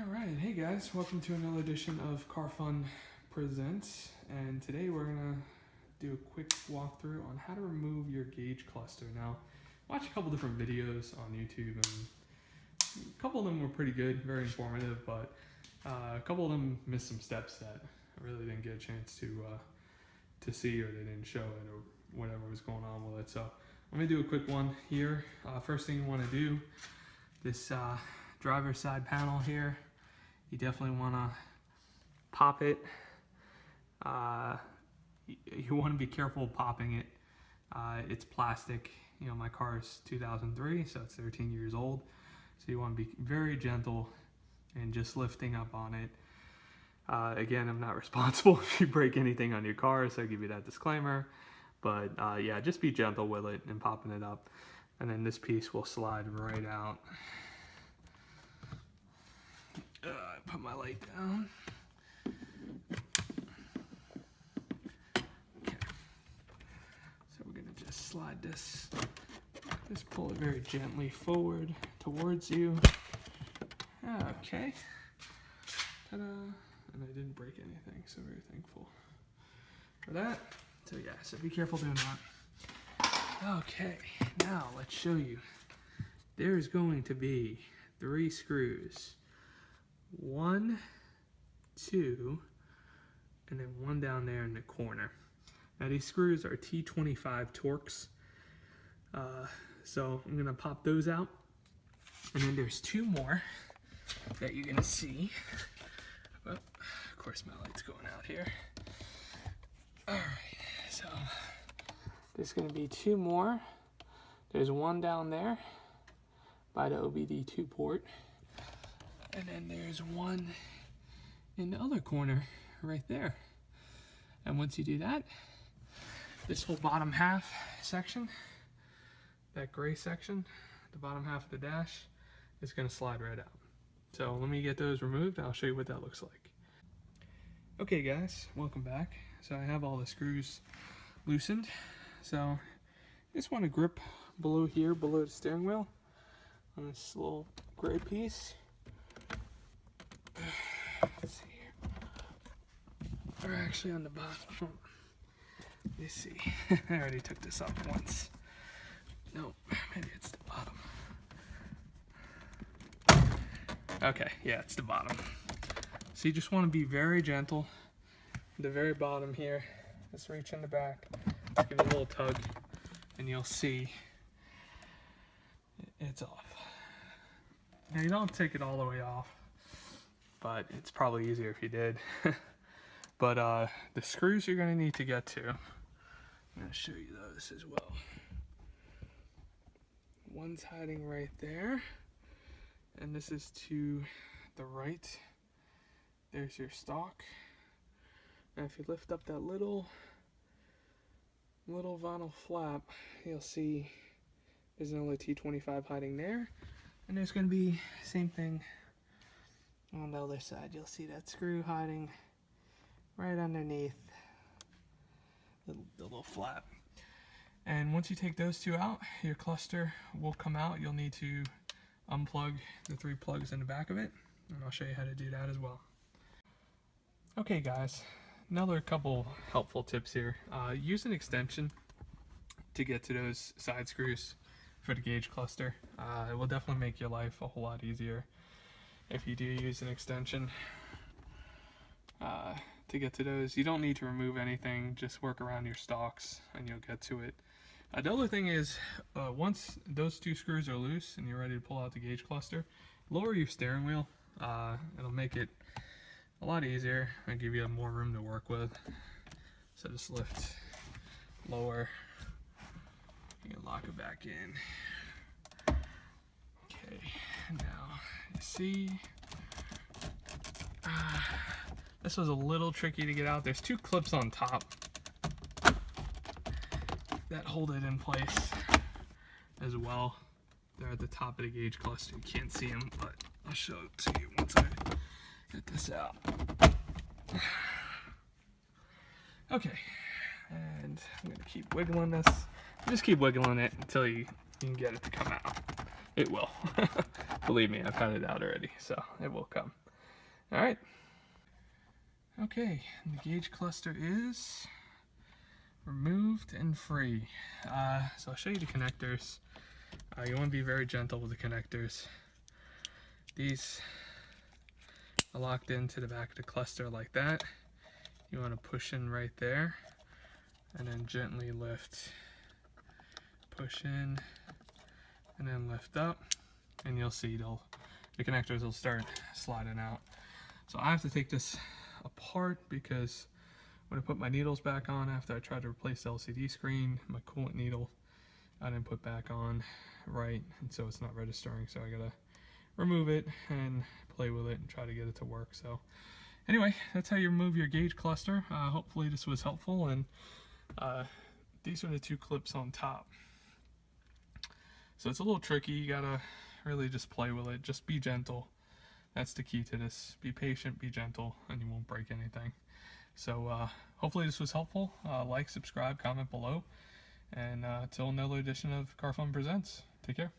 Alright, hey guys, welcome to another edition of Car Fun Presents, and today we're going to do a quick walkthrough on how to remove your gauge cluster. Now, watch a couple different videos on YouTube, and a couple of them were pretty good, very informative, but a couple of them missed some steps that I really didn't get a chance to see, or they didn't show it, or whatever was going on with it. So I'm going to do a quick one here. First thing you want to do, this driver's side panel here, you definitely want to pop it. You want to be careful popping it. It's plastic. You know, my car is 2003, so it's 13 years old. So you want to be very gentle and just lifting up on it. Again, I'm not responsible if you break anything on your car, so I give you that disclaimer. But yeah, just be gentle with it and popping it up. And then this piece will slide right out. I put my light down. Okay. So we're going to just slide this. Just pull it very gently forward towards you. Okay. Ta-da. And I didn't break anything, so very thankful for that. So yeah, so be careful doing that. Okay, now let's show you. There's going to be 3 screws. 1, 2, and then 1 down there in the corner. Now these screws are T25 Torx. So I'm gonna pop those out. And then there's 2 more that you're gonna see. Well, of course my light's going out here. All right, so there's gonna be 2 more. There's 1 down there by the OBD2 port. And then there's 1 in the other corner right there. And once you do that, this whole bottom half section, that gray section, the bottom half of the dash, is going to slide right out. So let me get those removed and I'll show you what that looks like. Okay guys, welcome back. So I have all the screws loosened. So you just want to grip below here, below the steering wheel, on this little gray piece. Let's see here. We're actually on the bottom. Let me see. I already took this off once. No, maybe it's the bottom. Okay, yeah, it's the bottom. So you just want to be very gentle. The very bottom here. Just reach in the back. Give it a little tug, and you'll see it's off. Now you don't take it all the way off, but it's probably easier if you did. But the screws you're going to need to get to, I'm going to show you those as well. One's hiding right there, and this is to the right. There's your stock. Now if you lift up that little vinyl flap, you'll see there's another T25 hiding there, and there's going to be the same thing on the other side. You'll see that screw hiding right underneath the little flap. And once you take those 2 out, your cluster will come out. You'll need to unplug the 3 plugs in the back of it, and I'll show you how to do that as well. Okay guys, another couple helpful tips here. Use an extension to get to those side screws for the gauge cluster. It will definitely make your life a whole lot easier if you do use an extension to get to those. You don't need to remove anything, just work around your stalks and you'll get to it. The other thing is, once those 2 screws are loose and you're ready to pull out the gauge cluster, lower your steering wheel. It'll make it a lot easier and give you more room to work with. So just lift, lower, you can lock it back in. Okay, now you see, this was a little tricky to get out. There's 2 clips on top that hold it in place as well. They're at the top of the gauge cluster. You can't see them, but I'll show it to you once I get this out. Okay, and I'm gonna keep wiggling this. Just keep wiggling it until you can get it to come out. It will. Believe me, I've had it out already, so it will come. All right. Okay, and the gauge cluster is removed and free. So I'll show you the connectors. You want to be very gentle with the connectors. These are locked into the back of the cluster like that. You want to push in right there and then gently lift. Push in and then lift up, and you'll see the connectors will start sliding out. So I have to take this apart because when I put my needles back on after I tried to replace the LCD screen, my coolant needle I didn't put back on right, and so it's not registering, so I gotta remove it and play with it and try to get it to work. So anyway, that's how you remove your gauge cluster. Hopefully this was helpful, and these are the two clips on top. So it's a little tricky. You gotta really just play with it. Just be gentle. That's the key to this. Be patient, be gentle, and you won't break anything. So hopefully this was helpful. Like, subscribe, comment below. And till another edition of Car Fun Presents. Take care.